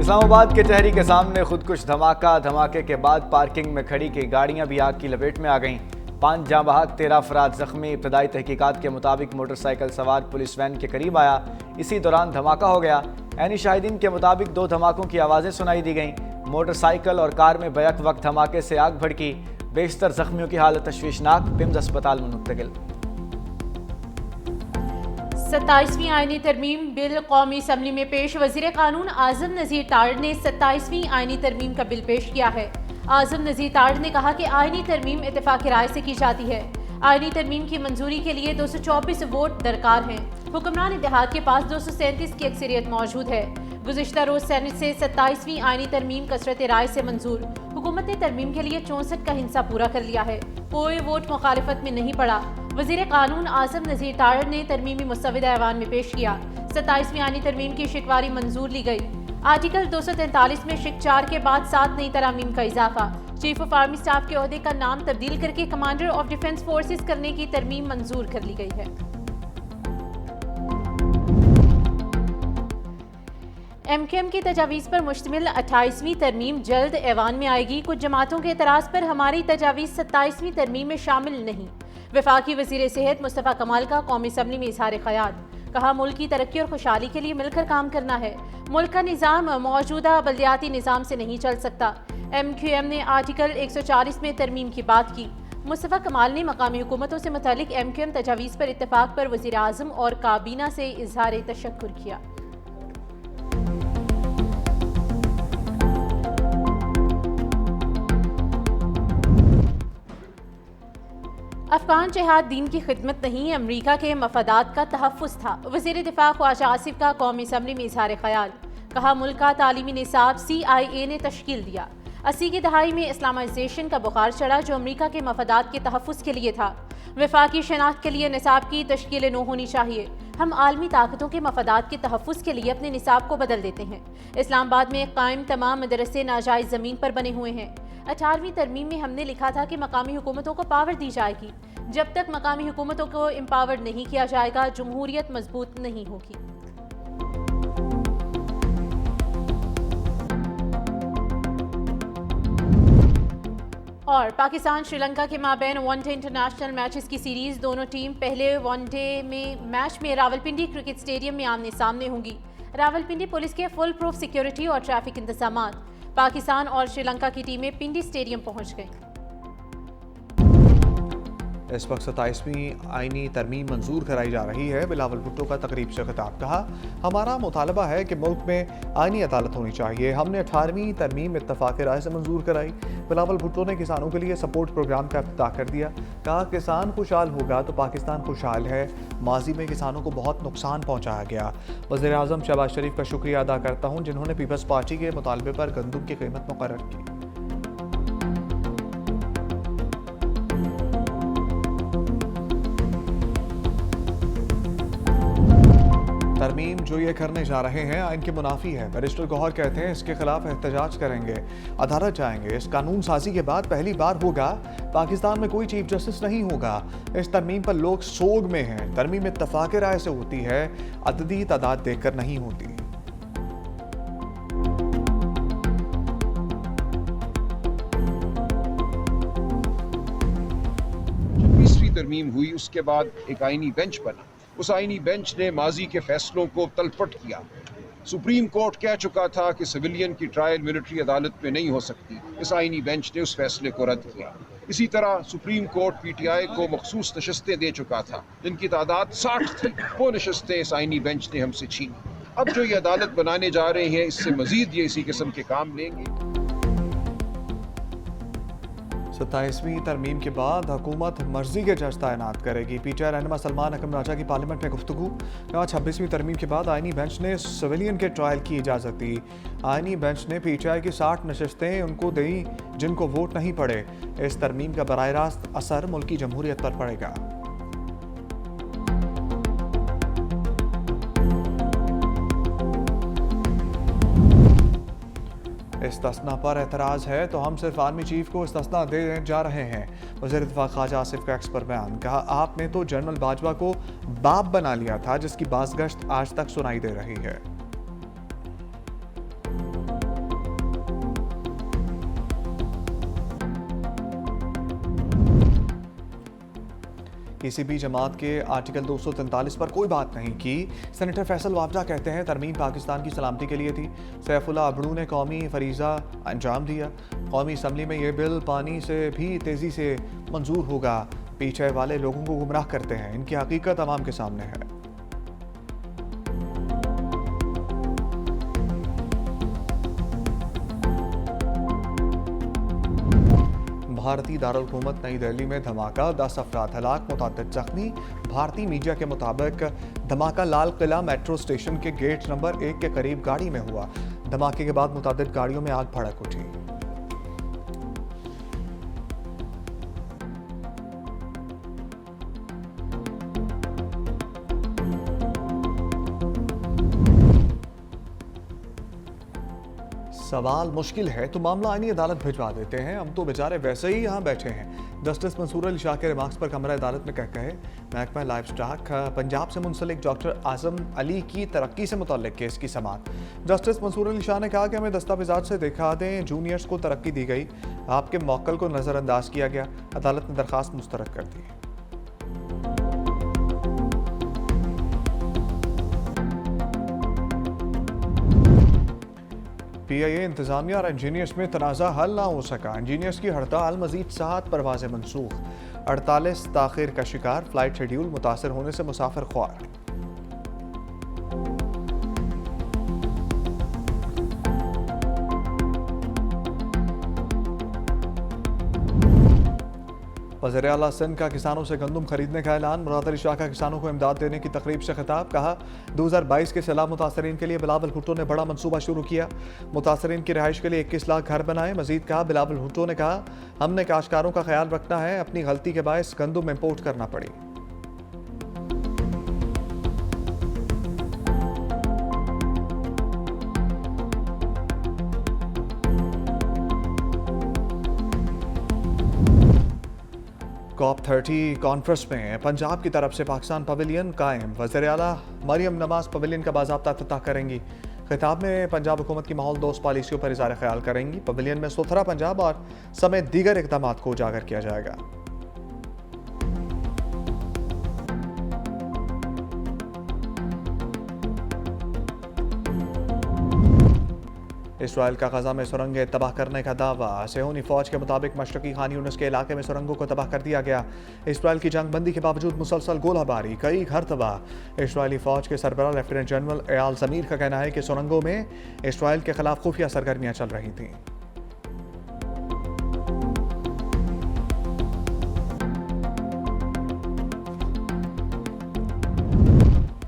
इस्लामाबाद के टहरी के सामने खुदकुश धमाका। धमाके के बाद पार्किंग में खड़ी की गाड़ियां भी आग की लपेट में आ गईं। 5 जाँ बहक 13 अफराद जख्मी। इब्तदाई तहकीकात के मुताबिक मोटरसाइकिल सवार पुलिस वैन के करीब आया, इसी दौरान धमाका हो गया। ऐनी शाहिदीन के मुताबिक 2 धमाकों की आवाज़ें सुनाई दी गईं। मोटरसाइकिल और कार में बैक वक्त धमाके से आग भड़की। बेशतर जख्मियों की हालत तशवीशनाक, पिम्स अस्पताल में मुंतकिल। 27वीं आईनी तरमीम बिल कौमी असम्बली में पेश। वज़ीर कानून आज़म नज़ीर ताड़ ने 27वीं आईनी तरमीम का बिल पेश किया है। आज़म नज़ीर ताड़ ने कहा कि आईनी तरमीम इत्तेफाक राय से की जाती है। आईनी तरमीम की मंजूरी के लिए 224 वोट दरकार हैं। हुक्मरान इत्तेहाद के पास 237 की अक्सरियत मौजूद है। गुज़िश्ता रोज सेनेट से 27वीं आईनी तरमीम कसरत राय से मंजूर। हुकूमत ने तरमीम के लिए 64 का हिस्सा पूरा कर लिया है। कोई वोट मुखालिफत में नहीं पड़ा। वज़ीर कानून आज़म नज़ीर ताड़ ने तरमीमी मुस्तविदा ऐवान में पेश किया। 27वीं आईनी तरमीम की शिकवारी मंजूर ली गई। आर्टिकल 243 में शिक 4 के बाद 7 नई तरामीम का इजाफा। चीफ ऑफ आर्मी स्टाफ के ओहदे का नाम तब्दील करके कमांडर ऑफ डिफेंस फोर्सेस करने की तरमीम मंजूर कर ली गई है। MQM की तजावीज़ पर मुश्तमिल 28वीं तरमीम जल्द ऐवान में आएगी। कुछ जमातों के एतराज़ पर हमारी तजावीज़ 27वीं तरमीम में शामिल नहीं। वफाकी वज़ीर सेहत मुस्तफ़ा कमाल का कौमी असम्बली में इज़हार ख़याल। कहा, मुल्क की तरक्की और खुशहाली के लिए मिलकर काम करना है। मुल्क का निज़ाम मौजूदा बल्दियाती निज़ाम से नहीं चल सकता। MQM ने आर्टिकल 140 में तरमीम की बात की। मुस्तफ़ा कमाल ने मकामी हुकूमतों से मुतालिक MQM तजावीज़ पर इत्तफ़ाक़ पर वज़ीर आज़म और काबीना से इज़हार तशक्कुर किया। अफ़गान जिहाद दीन की खिदमत नहीं, अमरीका के मफादात का तहफ़्फ़ुज़ था। वज़ीर दिफ़ा ख्वाजा आसिफ का कौमी असम्बली में इज़हार ख़याल। कहा, मुल्क का तालीमी निसाब CIA ने तश्कील दिया। 80 की दहाई में इस्लामाइजेशन का बुखार चढ़ा जो अमरीका के मफादात के तहफ़्फ़ुज़ के लिए था। वफाकी शनाख्त के लिए निसाब की तश्कील नो होनी चाहिए। हम आलमी ताकतों के मफादात के तहफ़्फ़ुज़ के लिए अपने निसाब को बदल देते हैं। इस्लामाबाद में कायम तमाम मदरसे नाजायज़ ज़मीन पर बने हुए हैं। 18वीं तरमीम में हमने लिखा था कि मकामी हुकूमतों को पावर दी जाएगी। जब तक मकामी हुकूमतों को एम्पावर नहीं किया जाएगा, जमहूरियत मजबूत नहीं होगी। और पाकिस्तान श्रीलंका के माबैन वनडे इंटरनेशनल मैचेस की सीरीज। दोनों टीम पहले वनडे में मैच में रावलपिंडी क्रिकेट स्टेडियम में आमने सामने होंगी। रावलपिंडी पुलिस के फुल प्रूफ सिक्योरिटी और ट्रैफिक इंतजामात। पाकिस्तान और श्रीलंका की टीमें पिंडी स्टेडियम पहुंच गईं। इस वक्त 27वीं आईनी तरमीम मंजूर कराई जा रही है। बिलावल भुट्टो का तकरीब से खिताब। कहा, हमारा मुतालबा है कि मुल्क में आईनी अदालत होनी चाहिए। हमने 18वीं तरमीम इत्तफाक राय से मंजूर कराई। बिलावल भुट्टो ने किसानों के लिए सपोर्ट प्रोग्राम का इफ्तिताह कर दिया। कहा, किसान खुशहाल होगा तो पाकिस्तान खुशहाल है। माजी में किसानों को बहुत नुकसान पहुँचाया गया। वज़ीर आज़म शहबाज शरीफ का शुक्रिया अदा करता हूँ जिन्होंने पीपल्स पार्टी के मुतालबे पर गंदम की कीमत मुकर्रर की। तरमीम जो ये करने जा रहे हैं आइन के मुनाफी है। बैरिस्टर गौहर कहते हैं इसके खिलाफ एहतजाज करेंगे, अदालत जाएंगे। इस कानून साजी के बाद पहली बार होगा पाकिस्तान में कोई चीफ जस्टिस नहीं होगा। इस तरमीम पर लोग सोग में हैं। तरमीम इत्तफाक राय से होती है, अददी तादाद देखकर नहीं होती। तरमीम हुई उसके बाद एक आईनी बेंच बना। उस आईनी बेंच ने माजी के फैसलों को तलपट किया। सुप्रीम कोर्ट कह चुका था कि सिविलियन की ट्रायल मिलिट्री अदालत में नहीं हो सकती। इस आईनी बेंच ने उस फैसले को रद्द किया। इसी तरह सुप्रीम कोर्ट PTI को मखसूस नशस्तें दे चुका था जिनकी तादाद 60 थी। वो नशस्तें इस आईनी बेंच ने हमसे छीनी। अब जो ये अदालत बनाने जा रहे हैं इससे मजीद ये इसी किस्म के काम लेंगे। 27वीं तरमीम के बाद हुकूमत मर्जी के जज तैनात करेगी। PTI रहनुमा सलमान अकरम राजा की पार्लियामेंट में गुफ्तगू। कहा, 26वीं तरमीम के बाद आईनी बेंच ने सिविलियन के ट्रायल की इजाज़त दी। आईनी बेंच ने PTI की 60 नशस्तें उनको दी जिनको वोट नहीं पड़े। इस तरमीम का बराह रास्त असर मुल्की जमहूरियत पर पड़ेगा। इस्तिस्ना पर एतराज़ है तो हम सिर्फ आर्मी चीफ को इस्तिस्ना देने जा रहे हैं। वज़ीर दिफ़ा ख्वाजा आसिफ का एक्स पर बयान। कहा, आपने तो जनरल बाजवा को बाप बना लिया था जिसकी बाज़गश्त आज तक सुनाई दे रही है। किसी भी जमात के आर्टिकल 243 पर कोई बात नहीं की। सेनेटर फैसल वाबदा कहते हैं तरमीम पाकिस्तान की सलामती के लिए थी। सैफुल्लाह अबड़ू ने कौमी फरीज़ा अंजाम दिया। कौमी असम्बली में ये बिल पानी से भी तेज़ी से मंजूर होगा। पीछे वाले लोगों को गुमराह करते हैं, इनकी हकीकत आवाम के सामने है। भारतीय दारुल हुकूमत नई दिल्ली में धमाका, 10 अफराद हलाक, मुतअद्दिद जख्मी। भारतीय मीडिया के मुताबिक धमाका लाल किला मेट्रो स्टेशन के गेट नंबर 1 के करीब गाड़ी में हुआ। धमाके के बाद मुतअद्दिद गाड़ियों में आग भड़क उठी। सवाल मुश्किल है तो मामला आईनी अदालत भिजवा देते हैं, हम तो बेचारे वैसे ही यहाँ बैठे हैं। जस्टिस मंसूर अली शाह के रिमार्क्स पर कमरा अदालत में कहे महकमा लाइफ स्टॉक पंजाब से मुंसलिक डॉक्टर आजम अली की तरक्की से मुतल्लिक केस की समाअत। जस्टिस मंसूर अली शाह ने कहा कि हमें दस्तावेजात से दिखा दें, जूनियर्स को तरक्की दी गई, आपके मौक्कल को नज़रअंदाज किया गया। अदालत ने दरख्वास्त मुस्तरद कर दी। PIA इंतजामिया और इंजीनियर्स में तनाज़ा हल ना हो सका। इंजीनियर्स की हड़ताल मजीद 7 परवाज़ें मनसूख। 48 ताख़िर का शिकार, फ्लाइट शेड्यूल मुतासर होने से मुसाफिर ख्वार। वज़ीर आला सिंध का किसानों से गंदम खरीदने का ऐलान। मुराद अली शाह का किसानों को इमदाद देने की तकरीब से खिताब। कहा 2022 के सैलाब मुतासरीन के लिए बिलावल भुट्टो ने बड़ा मंसूबा शुरू किया। मुतासरीन की रिहाइश के लिए 21 लाख घर बनाए। मजीद कहा बिलावल भुट्टो ने कहा हमने काश्तकारों का ख्याल रखना है, अपनी गलती के बायस गंदम इम्पोर्ट करना पड़ी। COP30 कॉन्फ्रेंस में पंजाब की तरफ से पाकिस्तान पवेलियन कायम। वज़ीर आला मरियम नवाज पवेलियन का बाज़ाब्ता इफ्तिताह करेंगी। खिताब में पंजाब हुकूमत की माहौल दोस्त पॉलिसियों पर इज़हार ख्याल करेंगी। पवेलियन में सुथरा पंजाब और समेत दीगर इक़दामात को उजागर किया जाएगा। इसराइल का गजा में सुरंगें तबाह करने का दावा। सेहूनी फौज के मुताबिक मशरकी खान यूनिस के इलाके में सुरंगों को तबाह कर दिया गया। इसराइल की जंगबंदी के बावजूद मुसलसल गोलाबारी, कई घर तबाह। इसराइली फौज के सरबरा लेफ्टिनेंट जनरल एयाल ज़मीर का कहना है कि सुरंगों में इसराइल के खिलाफ खुफिया सरगर्मियां चल रही थीं।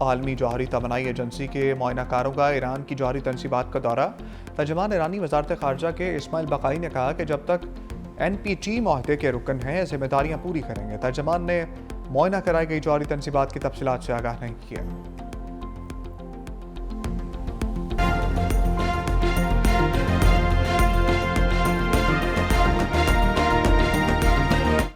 आलमी जौहरी तवानाई एजेंसी के मुआयनाकारों का ईरान की जौहरी तनसीबात का दौरा। तर्जुमान ईरानी वज़ारत ख़ारजा के इस्माइल बक़ाई ने कहा कि जब तक NPT मुआहदे के रुकन हैं, जिम्मेदारियां पूरी करेंगे। तर्जुमान ने मुआयना कराई गई जौहरी तनसीबात की तफसीलात से आगाह नहीं किया।